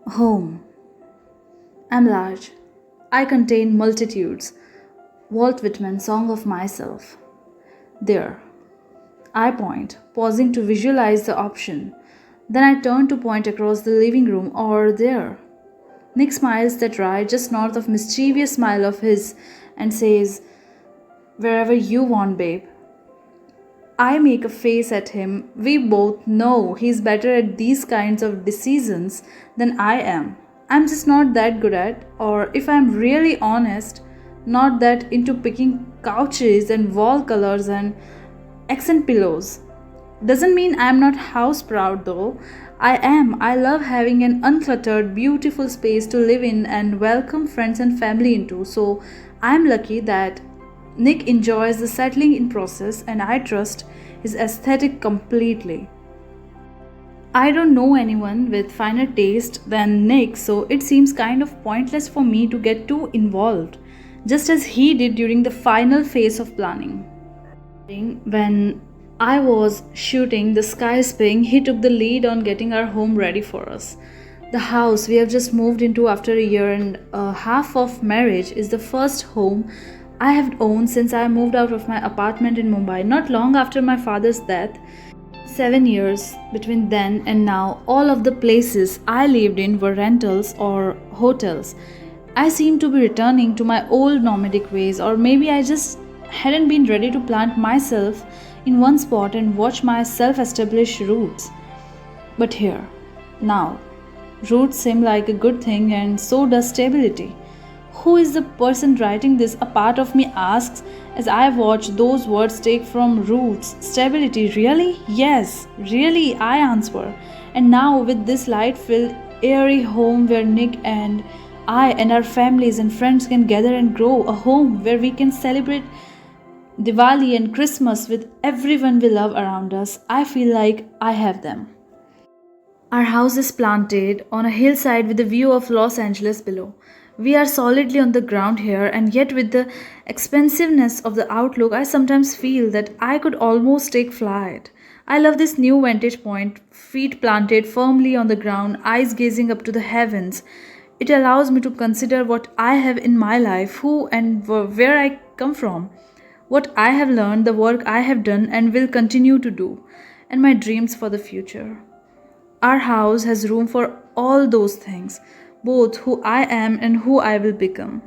Home. I'm large. I contain multitudes. Walt Whitman, Song of Myself. There. I point, pausing to visualize the option. Then I turn to point across the living room or there. Nick smiles that right just north of mischievous smile of his and says, "Wherever you want, babe." I make a face at him. We both know he's better at these kinds of decisions than I am. I'm just not that good at, or if I'm really honest, not that into picking couches and wall colors and accent pillows. Doesn't mean I'm not house proud though. I am. I love having an uncluttered, beautiful space to live in and welcome friends and family into. So I'm lucky that Nick enjoys the settling in process and I trust his aesthetic completely. I don't know anyone with finer taste than Nick, so it seems kind of pointless for me to get too involved, just as he did during the final phase of planning. When I was shooting The Sky is Pink, he took the lead on getting our home ready for us. The house we have just moved into after a year and a half of marriage is the first home I have owned since I moved out of my apartment in Mumbai not long after my father's death. 7 years between then and now, all of the places I lived in were rentals or hotels. I seem to be returning to my old nomadic ways, or maybe I just hadn't been ready to plant myself in one spot and watch my self established roots. But here, now, roots seem like a good thing, and so does stability. Who is the person writing this? A part of me asks as I watch those words take from roots. Stability, really? Yes, really, I answer. And now, with this light filled, airy home where Nick and I and our families and friends can gather and grow, a home where we can celebrate Diwali and Christmas with everyone we love around us, I feel like I have them. Our house is planted on a hillside with a view of Los Angeles below. We are solidly on the ground here, and yet, with the expansiveness of the outlook, I sometimes feel that I could almost take flight. I love this new vantage point, feet planted firmly on the ground, eyes gazing up to the heavens. It allows me to consider what I have in my life, who and where I come from, what I have learned, the work I have done and will continue to do, and my dreams for the future. Our house has room for all those things, both who I am and who I will become.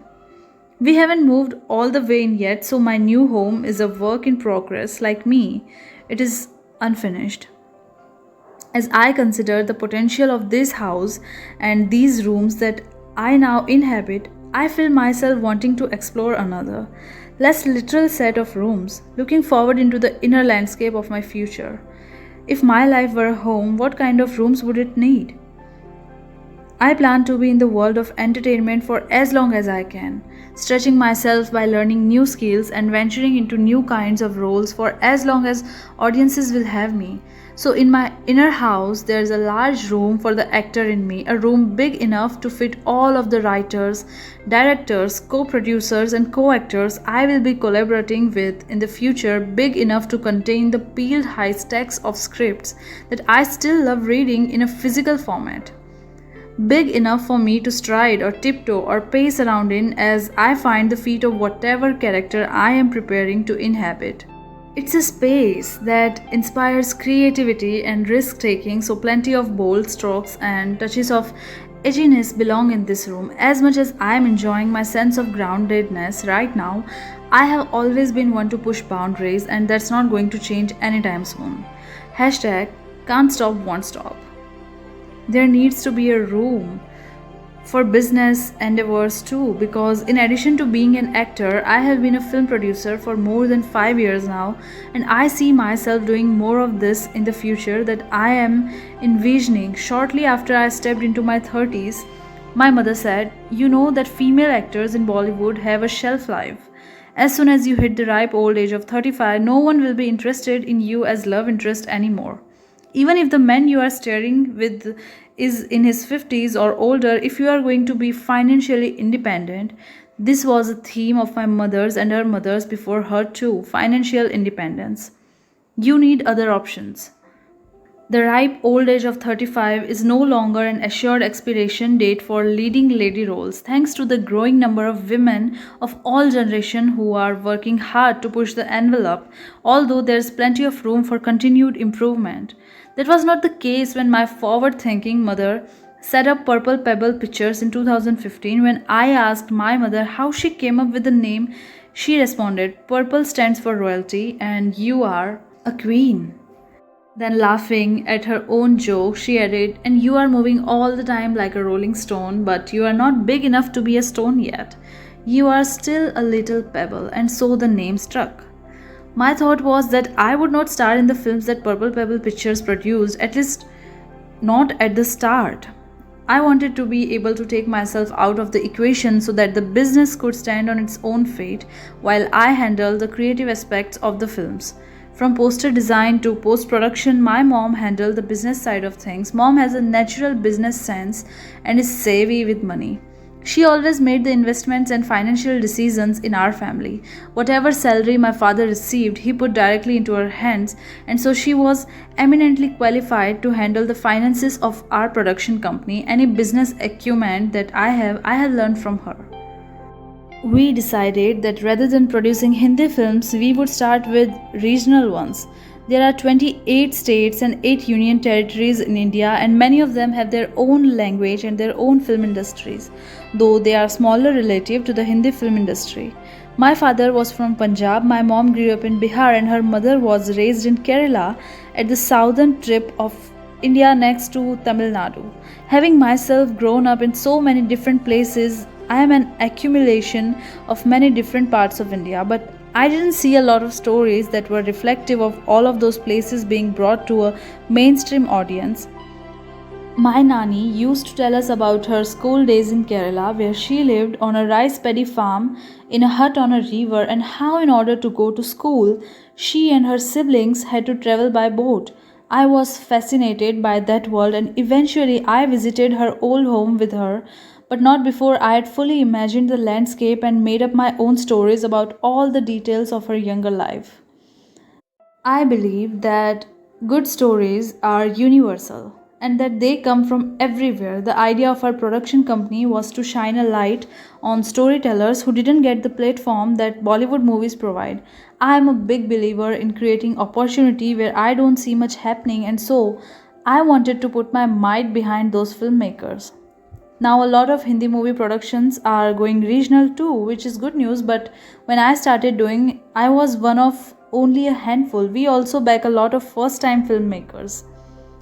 We haven't moved all the way in yet, so my new home is a work in progress. Like me, it is unfinished. As I consider the potential of this house and these rooms that I now inhabit, I feel myself wanting to explore another, less literal set of rooms, looking forward into the inner landscape of my future. If my life were a home, what kind of rooms would it need? I plan to be in the world of entertainment for as long as I can, stretching myself by learning new skills and venturing into new kinds of roles for as long as audiences will have me. So, in my inner house, there's a large room for the actor in me, a room big enough to fit all of the writers, directors, co producers, and co actors I will be collaborating with in the future, big enough to contain the peeled high stacks of scripts that I still love reading in a physical format. Big enough for me to stride or tiptoe or pace around in as I find the feet of whatever character I am preparing to inhabit. It's a space that inspires creativity and risk taking, so plenty of bold strokes and touches of edginess belong in this room. As much as I am enjoying my sense of groundedness right now, I have always been one to push boundaries, and that's not going to change anytime soon. Hashtag can't stop, won't stop. There needs to be a room for business endeavors too, because in addition to being an actor, I have been a film producer for more than 5 years now, and I see myself doing more of this in the future that I am envisioning. Shortly after I stepped into my 30s, my mother said, "You know that female actors in Bollywood have a shelf life. As soon as you hit the ripe old age of 35, no one will be interested in you as love interest anymore. Even if the man you are staring with is in his 50s or older, if you are going to be financially independent." This was a theme of my mother's and her mother's before her too, financial independence. You need other options. The ripe old age of 35 is no longer an assured expiration date for leading lady roles, thanks to the growing number of women of all generations who are working hard to push the envelope, although there's plenty of room for continued improvement. That was not the case when my forward thinking mother set up Purple Pebble Pictures in 2015. When I asked my mother how she came up with the name, she responded, "Purple stands for royalty, and you are a queen." Then, laughing at her own joke, she added, "And you are moving all the time like a rolling stone, but you are not big enough to be a stone yet. You are still a little pebble," and so the name struck. My thought was that I would not star in the films that Purple Pebble Pictures produced, at least not at the start. I wanted to be able to take myself out of the equation so that the business could stand on its own feet while I handled the creative aspects of the films. From poster design to post production, my mom handled the business side of things. Mom has a natural business sense and is savvy with money. She always made the investments and financial decisions in our family. Whatever salary my father received, he put directly into her hands, and so she was eminently qualified to handle the finances of our production company. Any business acumen that I have learned from her. We decided that rather than producing Hindi films, we would start with regional ones. There are 28 states and 8 union territories in India, and many of them have their own language and their own film industries, though they are smaller relative to the Hindi film industry. My father was from Punjab, my mom grew up in Bihar, and her mother was raised in Kerala at the southern tip of India next to Tamil Nadu. Having myself grown up in so many different places, I am an accumulation of many different parts of India, but I didn't see a lot of stories that were reflective of all of those places being brought to a mainstream audience. My Nani used to tell us about her school days in Kerala, where she lived on a rice paddy farm in a hut on a river, and how, in order to go to school, she and her siblings had to travel by boat. I was fascinated by that world, and eventually I visited her old home with her, but not before I had fully imagined the landscape and made up my own stories about all the details of her younger life. I believe that good stories are universal and that they come from everywhere. The idea of our production company was to shine a light on storytellers who didn't get the platform that Bollywood movies provide. I am a big believer in creating opportunity where I don't see much happening, and so I wanted to put my might behind those filmmakers. Now, a lot of Hindi movie productions are going regional too, which is good news. But when I started doing, I was one of only a handful. We also back a lot of first time filmmakers.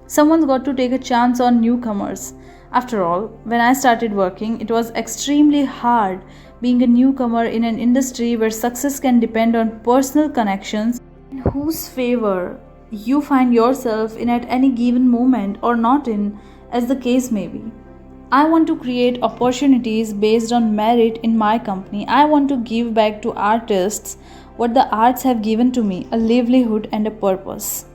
Someone's got to take a chance on newcomers. After all, when I started working, it was extremely hard being a newcomer in an industry where success can depend on personal connections in whose favor you find yourself in at any given moment or not in, as the case may be. I want to create opportunities based on merit in my company. I want to give back to artists what the arts have given to me, a livelihood and a purpose.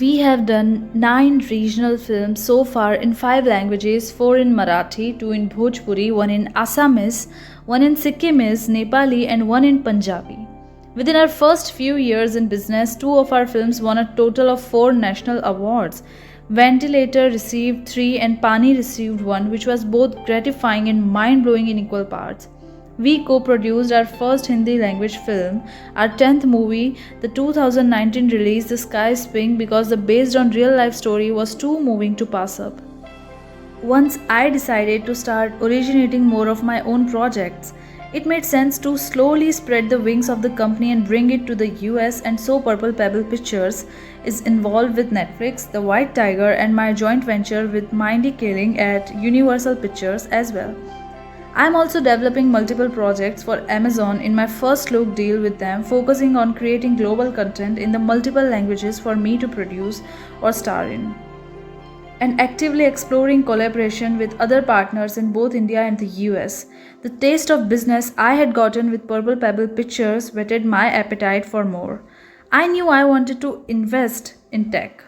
We have done 9 regional films so far in 5 languages, 4 in Marathi, 2 in Bhojpuri, 1 in Assamese, 1 in Sikkimese, Nepali, and 1 in Punjabi. Within our first few years in business, 2 of our films won a total of 4 national awards. Ventilator received 3 and Pani received 1, which was both gratifying and mind-blowing in equal parts. We co-produced our first Hindi language film, our 10th movie, the 2019 release The Sky is Pink, because the based on real life story was too moving to pass up. Once I decided to start originating more of my own projects, it made sense to slowly spread the wings of the company and bring it to the US, and so Purple Pebble Pictures is involved with Netflix, The White Tiger, and my joint venture with Mindy Kaling at Universal Pictures as well. I am also developing multiple projects for Amazon in my first look deal with them, focusing on creating global content in the multiple languages for me to produce or star in, and actively exploring collaboration with other partners in both India and the US. The taste of business I had gotten with Purple Pebble Pictures whetted my appetite for more. I knew I wanted to invest in tech.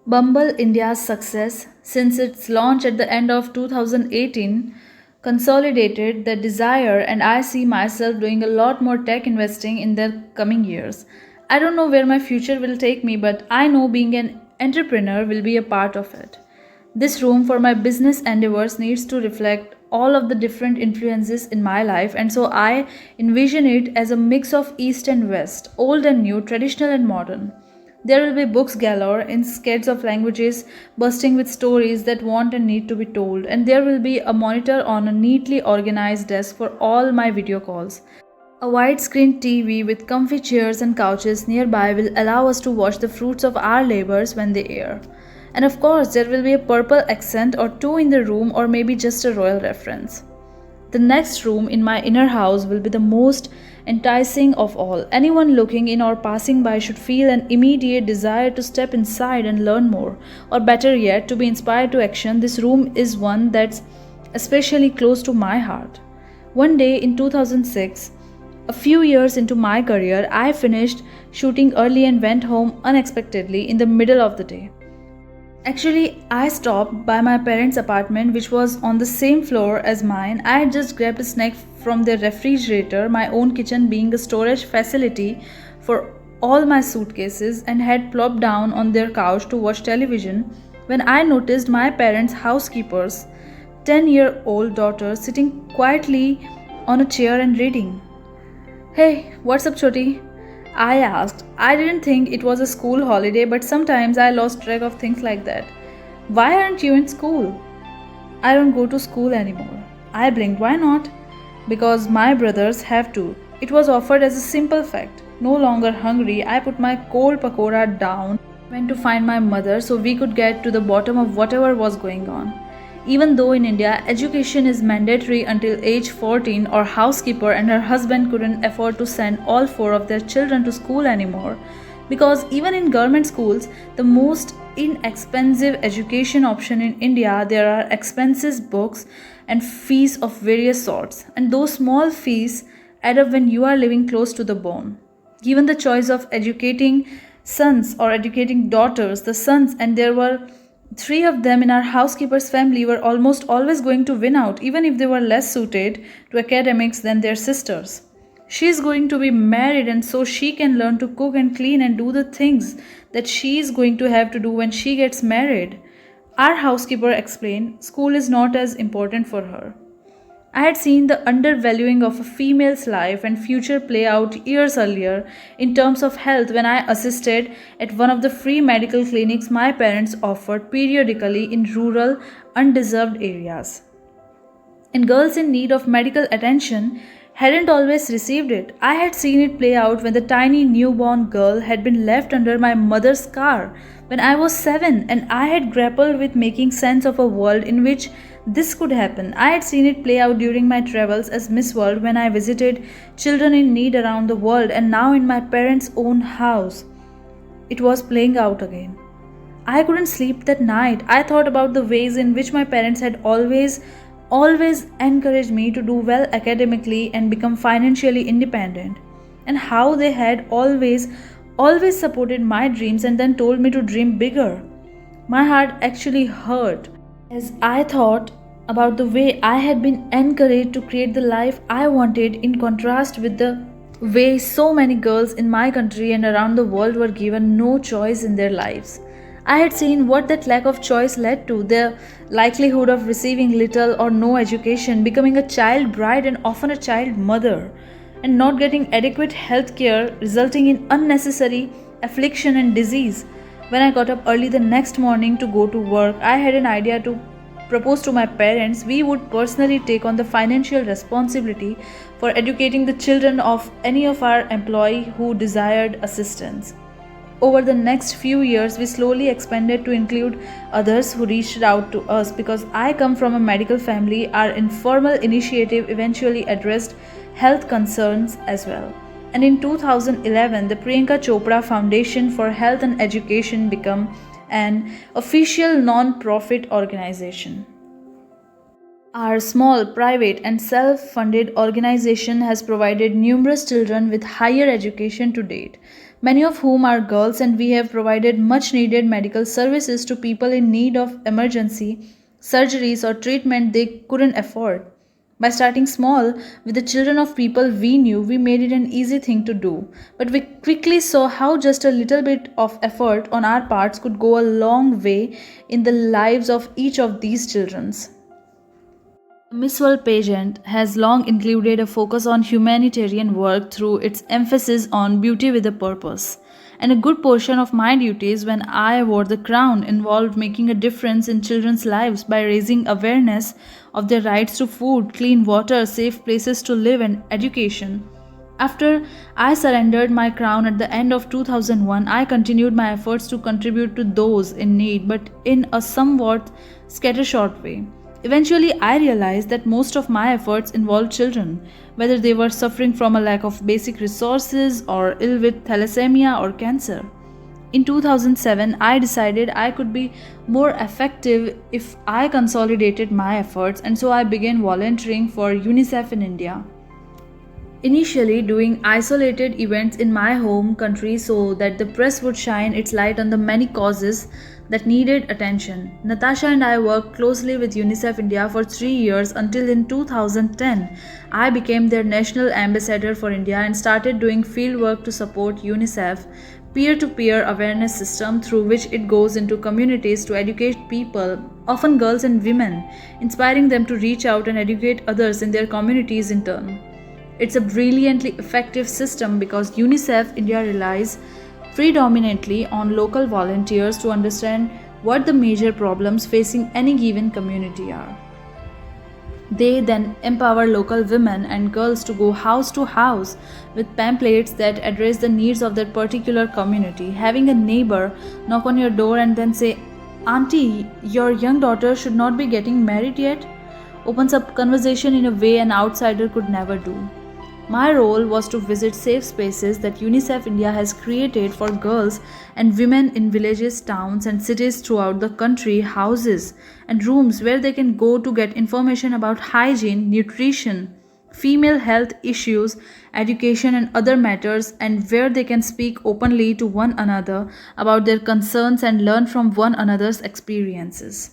Bumble India's success since its launch at the end of 2018 consolidated the desire, and I see myself doing a lot more tech investing in the coming years. I don't know where my future will take me, but I know being an entrepreneur will be a part of it. This room for my business endeavors needs to reflect all of the different influences in my life, and so I envision it as a mix of East and West, old and new, traditional and modern. There will be books galore in scads of languages, bursting with stories that want and need to be told, and there will be a monitor on a neatly organized desk for all my video calls. A widescreen TV with comfy chairs and couches nearby will allow us to watch the fruits of our labors when they air. And of course, there will be a purple accent or two in the room, or maybe just a royal reference. The next room in my inner house will be the most enticing of all. Anyone looking in or passing by should feel an immediate desire to step inside and learn more, or better yet, to be inspired to action. This room is one that's especially close to my heart. One day in 2006, a few years into my career, I finished shooting early and went home unexpectedly in the middle of the day. Actually, I stopped by my parents' apartment, which was on the same floor as mine. I had just grabbed a snack from their refrigerator, my own kitchen being a storage facility for all my suitcases, and had plopped down on their couch to watch television when I noticed my parents' housekeeper's 10-year-old daughter sitting quietly on a chair and reading. Hey, what's up, Choti? I asked. I didn't think it was a school holiday, but sometimes I lost track of things like that. Why aren't you in school? I don't go to school anymore. I blinked. Why not? Because my brothers have to. It was offered as a simple fact. No longer hungry, I put my cold pakora down, went to find my mother so we could get to the bottom of whatever was going on. Even though in India education is mandatory until age 14, our housekeeper and her husband couldn't afford to send all four of their children to school anymore, because even in government schools, the most inexpensive education option in India, there are expenses, books and fees of various sorts, and those small fees add up when you are living close to the bone. Given the choice of educating sons or educating daughters, the sons, and there were three of them in our housekeeper's family, were almost always going to win out, even if they were less suited to academics than their sisters. She is going to be married, and so she can learn to cook and clean and do the things that she is going to have to do when she gets married. Our housekeeper explained school is not as important for her. I had seen the undervaluing of a female's life and future play out years earlier in terms of health when I assisted at one of the free medical clinics my parents offered periodically in rural, undeserved areas. And girls in need of medical attention hadn't always received it. I had seen it play out when the tiny newborn girl had been left under my mother's car when I was 7, and I had grappled with making sense of a world in which this could happen. I had seen it play out during my travels as Miss World when I visited children in need around the world, and now in my parents' own house, it was playing out again. I couldn't sleep that night. I thought about the ways in which my parents had always encouraged me to do well academically and become financially independent, and how they had always supported my dreams and then told me to dream bigger. My heart actually hurt as I thought about the way I had been encouraged to create the life I wanted, in contrast with the way so many girls in my country and around the world were given no choice in their lives. I had seen what that lack of choice led to: the likelihood of receiving little or no education, becoming a child bride and often a child mother, and not getting adequate health care, resulting in unnecessary affliction and disease. When I got up early the next morning to go to work, I had an idea to propose to my parents. We would personally take on the financial responsibility for educating the children of any of our employees who desired assistance. Over the next few years, we slowly expanded to include others who reached out to us. Because I come from a medical family, our informal initiative eventually addressed health concerns as well. And in 2011, the Priyanka Chopra Foundation for Health and Education became an official non-profit organization. Our small, private, and self funded organization has provided numerous children with higher education to date, many of whom are girls, and we have provided much needed medical services to people in need of emergency surgeries or treatment they couldn't afford. By starting small with the children of people we knew, we made it an easy thing to do. But we quickly saw how just a little bit of effort on our parts could go a long way in the lives of each of these children. Miss World pageant has long included a focus on humanitarian work through its emphasis on beauty with a purpose. And a good portion of my duties when I wore the crown involved making a difference in children's lives by raising awareness of their rights to food, clean water, safe places to live, and education. After I surrendered my crown at the end of 2001, I continued my efforts to contribute to those in need, but in a somewhat scattershot way. Eventually, I realized that most of my efforts involved children, whether they were suffering from a lack of basic resources or ill with thalassemia or cancer. In 2007, I decided I could be more effective if I consolidated my efforts, and so I began volunteering for UNICEF in India. Initially, doing isolated events in my home country so that the press would shine its light on the many causes that needed attention. Natasha and I worked closely with UNICEF India for 3 years until in 2010 I became their national ambassador for India and started doing field work to support UNICEF peer-to-peer awareness system through which it goes into communities to educate people, often girls and women, inspiring them to reach out and educate others in their communities in turn. It's a brilliantly effective system because UNICEF India relies predominantly on local volunteers to understand what the major problems facing any given community are. They then empower local women and girls to go house to house with pamphlets that address the needs of that particular community. Having a neighbor knock on your door and then say, "Auntie, your young daughter should not be getting married yet," opens up conversation in a way an outsider could never do. My role was to visit safe spaces that UNICEF India has created for girls and women in villages, towns, and cities throughout the country, houses and rooms where they can go to get information about hygiene, nutrition, female health issues, education, and other matters, and where they can speak openly to one another about their concerns and learn from one another's experiences.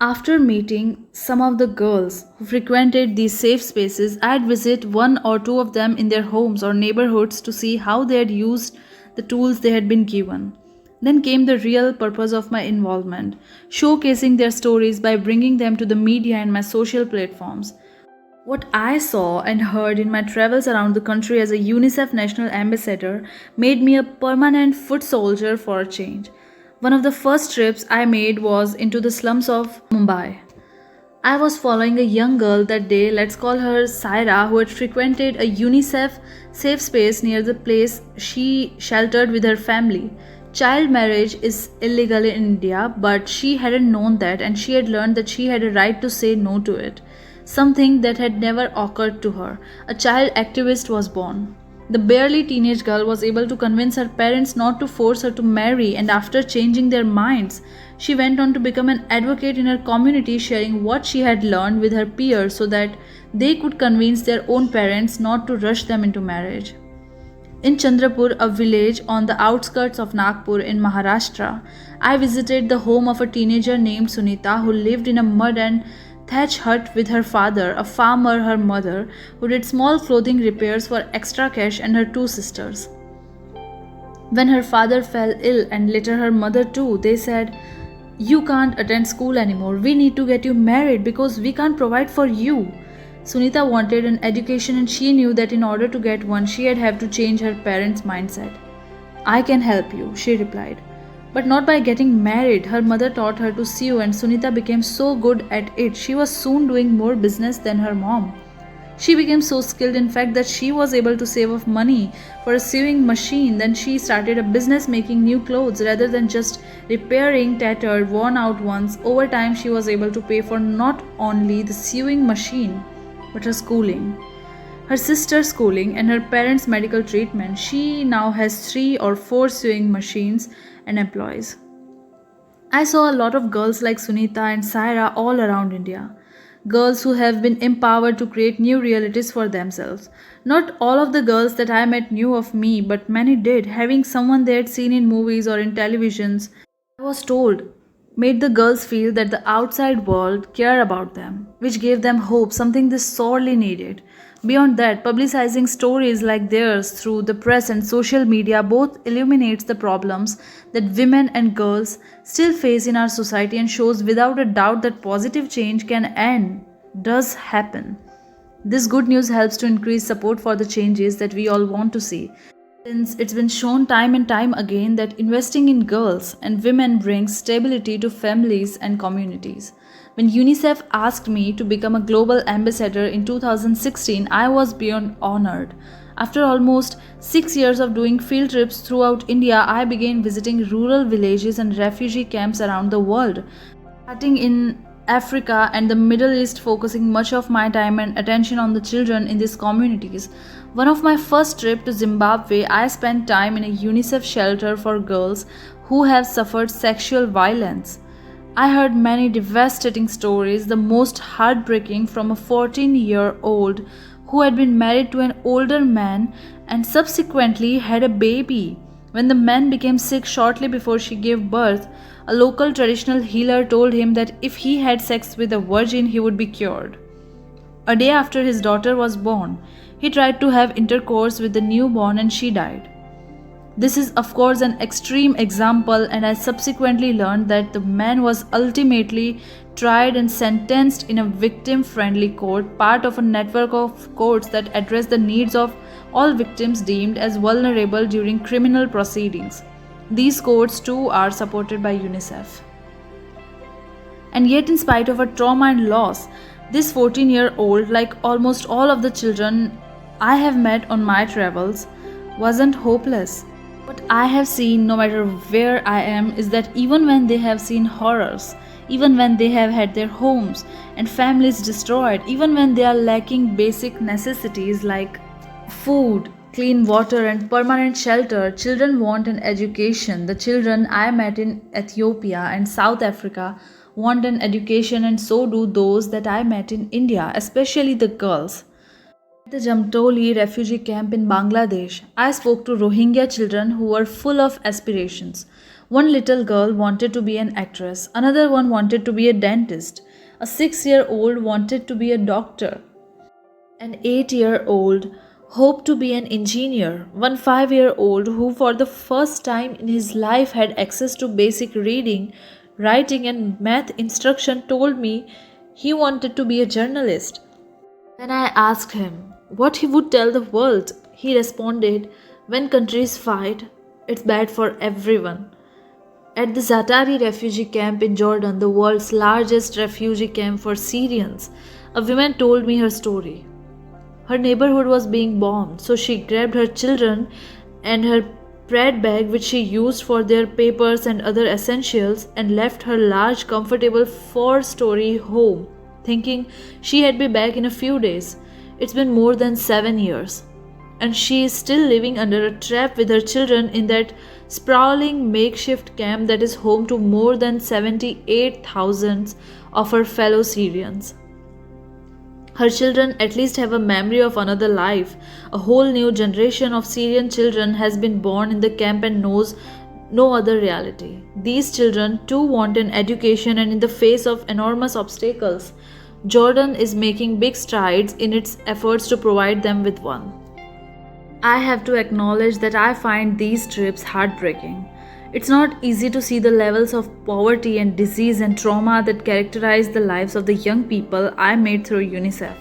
After meeting some of the girls who frequented these safe spaces, I'd visit one or two of them in their homes or neighborhoods to see how they had used the tools they had been given. Then came the real purpose of my involvement, showcasing their stories by bringing them to the media and my social platforms. What I saw and heard in my travels around the country as a UNICEF National Ambassador made me a permanent foot soldier for a change. One of the first trips I made was into the slums of Mumbai. I was following a young girl that day, let's call her Saira, who had frequented a UNICEF safe space near the place she sheltered with her family. Child marriage is illegal in India, but she hadn't known that and she had learned that she had a right to say no to it. Something that had never occurred to her. A child activist was born. The barely teenage girl was able to convince her parents not to force her to marry, and after changing their minds, she went on to become an advocate in her community, sharing what she had learned with her peers so that they could convince their own parents not to rush them into marriage. In Chandrapur, a village on the outskirts of Nagpur in Maharashtra, I visited the home of a teenager named Sunita who lived in a mud and thatch hut with her father, a farmer, her mother, who did small clothing repairs for extra cash, and her two sisters. When her father fell ill and later her mother too, they said, "You can't attend school anymore. We need to get you married because we can't provide for you." Sunita wanted an education and she knew that in order to get one, she'd have to change her parents' mindset. "I can help you," she replied. But not by getting married. Her mother taught her to sew and Sunita became so good at it, she was soon doing more business than her mom. She became so skilled, in fact, that she was able to save up money for a sewing machine. Then she started a business making new clothes rather than just repairing tattered, worn out ones. Over time, she was able to pay for not only the sewing machine, but her schooling, her sister's schooling, and her parents' medical treatment. She now has 3 or 4 sewing machines and employees. I saw a lot of girls like Sunita and Saira all around India. Girls who have been empowered to create new realities for themselves. Not all of the girls that I met knew of me, but many did, having someone they had seen in movies or in televisions. I was told made the girls feel that the outside world cared about them, which gave them hope, something they sorely needed. Beyond that, publicizing stories like theirs through the press and social media both illuminates the problems that women and girls still face in our society and shows without a doubt that positive change can and does happen. This good news helps to increase support for the changes that we all want to see. Since it's been shown time and time again that investing in girls and women brings stability to families and communities. When UNICEF asked me to become a global ambassador in 2016, I was beyond honored. After almost 6 years of doing field trips throughout India, I began visiting rural villages and refugee camps around the world, starting in Africa and the Middle East, focusing much of my time and attention on the children in these communities. One of my first trip to Zimbabwe, I spent time in a UNICEF shelter for girls who have suffered sexual violence. I heard many devastating stories, the most heartbreaking from a 14-year-old who had been married to an older man and subsequently had a baby. When the man became sick shortly before she gave birth, a local traditional healer told him that if he had sex with a virgin, he would be cured. A day after his daughter was born, he tried to have intercourse with the newborn and she died. This is, of course, an extreme example, and I subsequently learned that the man was ultimately tried and sentenced in a victim friendly court, part of a network of courts that address the needs of all victims deemed as vulnerable during criminal proceedings. These courts too are supported by UNICEF. And yet, in spite of her trauma and loss, this 14-year-old, like almost all of the children I have met on my travels, wasn't hopeless. What I have seen, no matter where I am, is that even when they have seen horrors, even when they have had their homes and families destroyed, even when they are lacking basic necessities like food, clean water, and permanent shelter, children want an education. The children I met in Ethiopia and South Africa want an education, and so do those that I met in India, especially the girls. At the Jamtoli refugee camp in Bangladesh, I spoke to Rohingya children who were full of aspirations. One little girl wanted to be an actress, another one wanted to be a dentist, a 6-year-old wanted to be a doctor, an 8-year-old hoped to be an engineer, one 5-year-old who for the first time in his life had access to basic reading, writing, and math instruction told me he wanted to be a journalist. When I asked him what he would tell the world, he responded, "When countries fight, it's bad for everyone." At the Zatari refugee camp in Jordan, the world's largest refugee camp for Syrians, a woman told me her story. Her neighborhood was being bombed, so she grabbed her children and her bread bag, which she used for their papers and other essentials, and left her large, comfortable 4-story home, thinking she'd be back in a few days. It's been more than 7 years, and she is still living under a trap with her children in that sprawling makeshift camp that is home to more than 78,000 of her fellow Syrians. Her children at least have a memory of another life. A whole new generation of Syrian children has been born in the camp and knows no other reality. These children too want an education, and in the face of enormous obstacles, Jordan is making big strides in its efforts to provide them with one. I have to acknowledge that I find these trips heartbreaking. It's not easy to see the levels of poverty and disease and trauma that characterize the lives of the young people I met through UNICEF.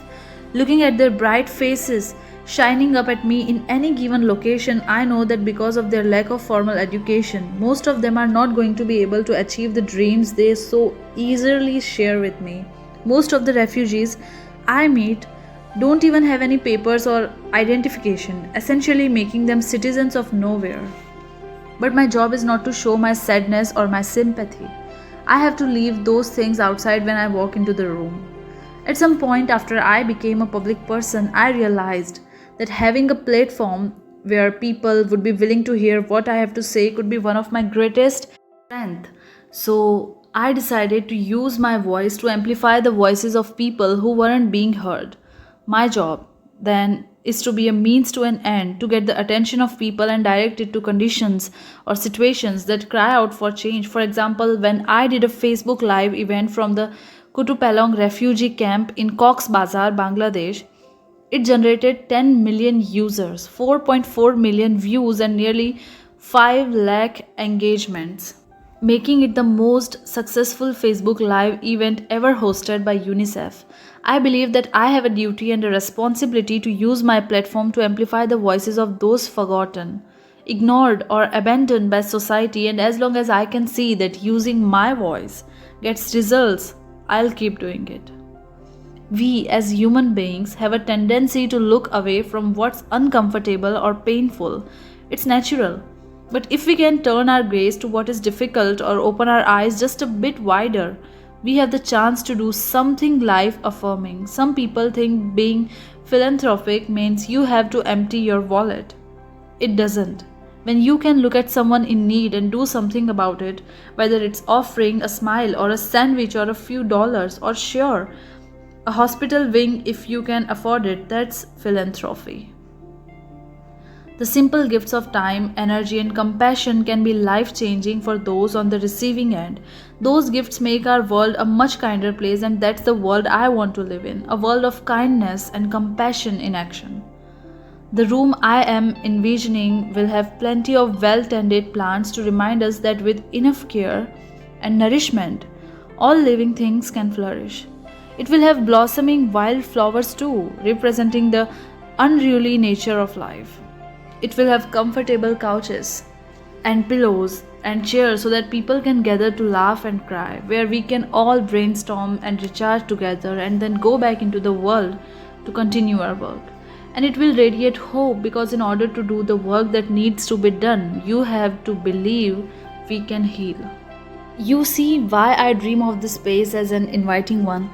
Looking at their bright faces shining up at me in any given location, I know that because of their lack of formal education, most of them are not going to be able to achieve the dreams they so easily share with me. Most of the refugees I meet don't even have any papers or identification, essentially making them citizens of nowhere. But my job is not to show my sadness or my sympathy. I have to leave those things outside when I walk into the room. At some point after I became a public person, I realized that having a platform where people would be willing to hear what I have to say could be one of my greatest strengths. So I decided to use my voice to amplify the voices of people who weren't being heard. My job, than is to be a means to an end, to get the attention of people and direct it to conditions or situations that cry out for change. For example, when I did a Facebook Live event from the Kutupalong refugee camp in Cox's Bazar, Bangladesh, it generated 10 million users, 4.4 million views, and nearly 5 lakh engagements, making it the most successful Facebook Live event ever hosted by UNICEF. I believe that I have a duty and a responsibility to use my platform to amplify the voices of those forgotten, ignored, or abandoned by society, and as long as I can see that using my voice gets results, I'll keep doing it. We as human beings have a tendency to look away from what's uncomfortable or painful. It's natural. But if we can turn our gaze to what is difficult or open our eyes just a bit wider, we have the chance to do something life affirming. Some people think being philanthropic means you have to empty your wallet. It doesn't. When you can look at someone in need and do something about it, whether it's offering a smile or a sandwich or a few dollars, or sure, a hospital wing if you can afford it, that's philanthropy. The simple gifts of time, energy, and compassion can be life changing for those on the receiving end. Those gifts make our world a much kinder place, and that's the world I want to live in, a world of kindness and compassion in action. The room I am envisioning will have plenty of well tended plants to remind us that with enough care and nourishment, all living things can flourish. It will have blossoming wild flowers too, representing the unruly nature of life. It will have comfortable couches and pillows and chairs so that people can gather to laugh and cry, where we can all brainstorm and recharge together and then go back into the world to continue our work. And it will radiate hope, because in order to do the work that needs to be done, you have to believe we can heal. You see why I dream of this space as an inviting one.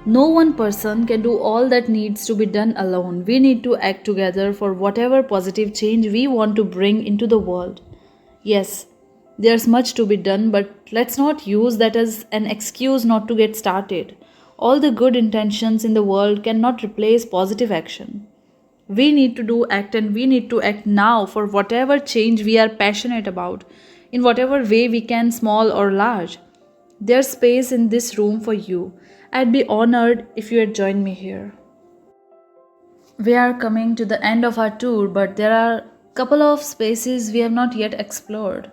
No one person can do all that needs to be done alone. We need to act together for whatever positive change we want to bring into the world. Yes, there's much to be done, but let's not use that as an excuse not to get started. All the good intentions in the world cannot replace positive action. We need to do act, and we need to act now for whatever change we are passionate about, in whatever way we can, small or large. There's space in this room for you. I'd be honored if you had joined me here. We are coming to the end of our tour, but there are a couple of spaces we have not yet explored.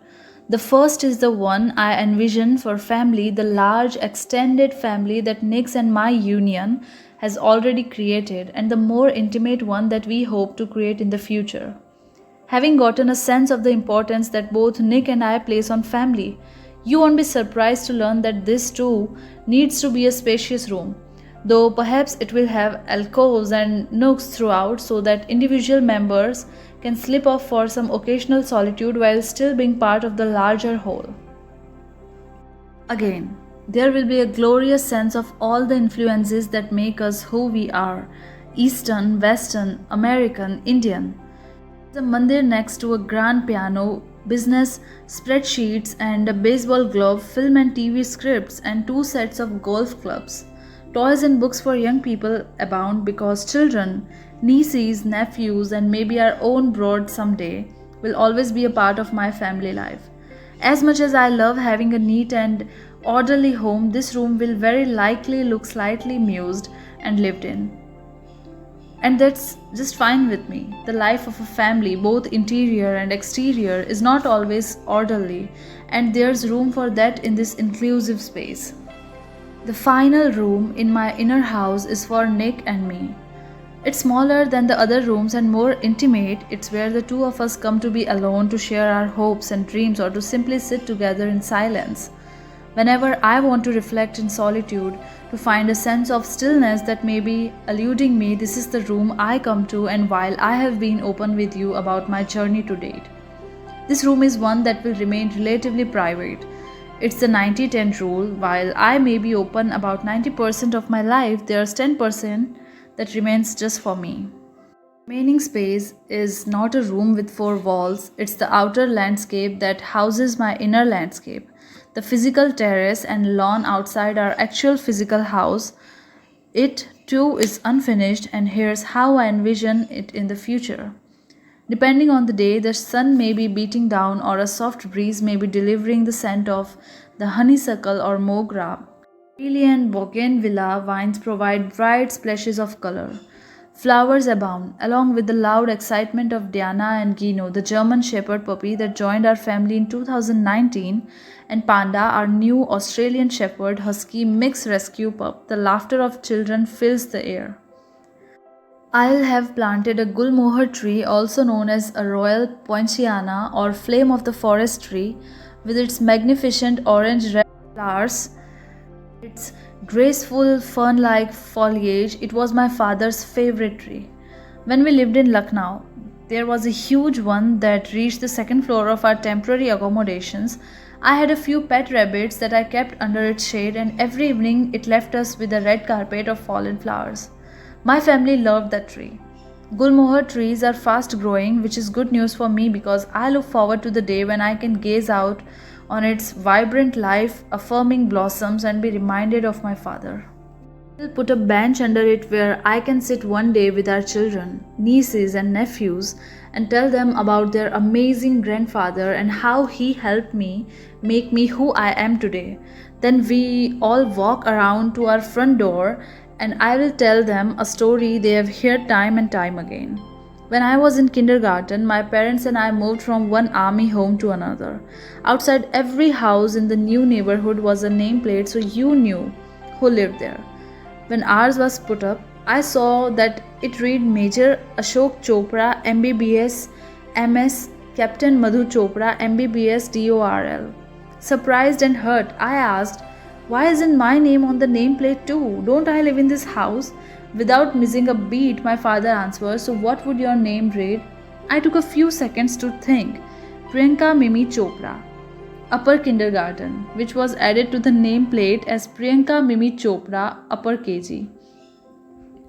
The first is the one I envision for family, the large extended family that Nick's and my union has already created, and the more intimate one that we hope to create in the future. Having gotten a sense of the importance that both Nick and I place on family, you won't be surprised to learn that this too needs to be a spacious room, though perhaps it will have alcoves and nooks throughout so that individual members can slip off for some occasional solitude while still being part of the larger whole. Again, there will be a glorious sense of all the influences that make us who we are: Eastern, Western, American, Indian. There's a mandir next to a grand piano, business spreadsheets and a baseball glove, film and TV scripts, and 2 sets of golf clubs. Toys and books for young people abound, because children, nieces, nephews, and maybe our own brood someday will always be a part of my family life. As much as I love having a neat and orderly home, this room will very likely look slightly mused and lived in. And that's just fine with me. The life of a family, both interior and exterior, is not always orderly, and there's room for that in this inclusive space. The final room in my inner house is for Nick and me. It's smaller than the other rooms and more intimate. It's where the two of us come to be alone, to share our hopes and dreams, or to simply sit together in silence. Whenever I want to reflect in solitude, to find a sense of stillness that may be eluding me, this is the room I come to, and while I have been open with you about my journey to date, this room is one that will remain relatively private. It's the 90-10 rule. While I may be open about 90% of my life, there's 10% that remains just for me. Remaining space is not a room with 4 walls, it's the outer landscape that houses my inner landscape. The physical terrace and lawn outside our actual physical house. It 2 is unfinished, and here's how I envision it in the future. Depending on the day, the sun may be beating down, or a soft breeze may be delivering the scent of the honeysuckle or mogra. Lily and bougainvillea vines provide bright splashes of color. Flowers abound, along with the loud excitement of Diana and Gino, the German Shepherd puppy that joined our family in 2019, and Panda, our new Australian Shepherd Husky mix rescue pup. The laughter of children fills the air. I'll have planted a gulmohar tree, also known as a royal poinciana or flame of the forest tree, with its magnificent orange red flowers, its graceful fern like foliage. It was my father's favorite tree. When we lived in Lucknow, there was a huge one that reached the second floor of our temporary accommodations. I had a few pet rabbits that I kept under its shade, and every evening it left us with a red carpet of fallen flowers. My family loved that tree. Gulmohar trees are fast growing, which is good news for me because I look forward to the day when I can gaze out on its vibrant life affirming blossoms and be reminded of my father. We'll put a bench under it where I can sit one day with our children, nieces, and nephews and tell them about their amazing grandfather and how he helped me make me who I am today. Then we all walk around to our front door and I will tell them a story they have heard time and time again. When I was in kindergarten, my parents and I moved from one army home to another. Outside every house in the new neighborhood was a nameplate so you knew who lived there. When ours was put up, I saw that it read Major Ashok Chopra MBBS MS Captain Madhu Chopra MBBS DORL. Surprised and hurt, I asked, "Why isn't my name on the nameplate too? Don't I live in this house?" Without missing a beat, my father answered, "So what would your name read?" I took a few seconds to think. Priyanka Mimi Chopra, upper kindergarten, which was added to the nameplate as Priyanka Mimi Chopra, upper KG.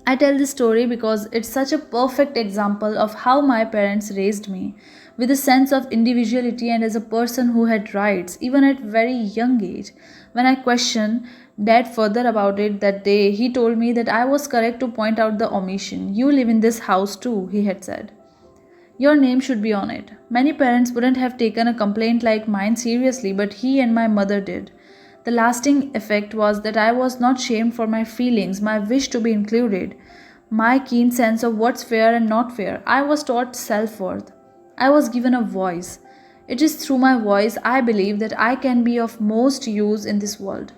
I tell this story because it's such a perfect example of how my parents raised me, with a sense of individuality and as a person who had rights, even at very young age. When I questioned Dad further about it that day, he told me that I was correct to point out the omission. "You live in this house too," he had said. "Your name should be on it." Many parents wouldn't have taken a complaint like mine seriously, but he and my mother did. The lasting effect was that I was not shamed for my feelings, my wish to be included, my keen sense of what's fair and not fair. I was taught self worth. I was given a voice. It is through my voice I believe that I can be of most use in this world.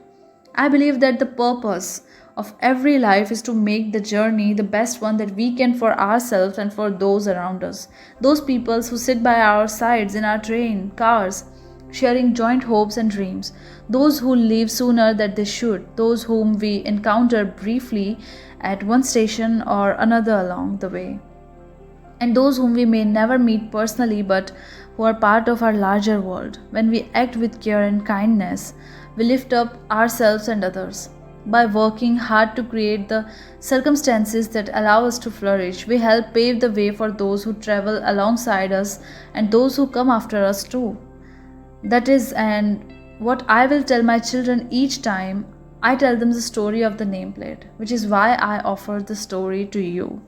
I believe that the purpose of every life is to make the journey the best one that we can for ourselves and for those around us. Those people who sit by our sides in our train, cars, sharing joint hopes and dreams. Those who leave sooner than they should. Those whom we encounter briefly at one station or another along the way. And those whom we may never meet personally but who are part of our larger world. When we act with care and kindness, we lift up ourselves and others. By working hard to create the circumstances that allow us to flourish, we help pave the way for those who travel alongside us and those who come after us too. That is, and what I will tell my children each time I tell them the story of the nameplate, which is why I offer the story to you.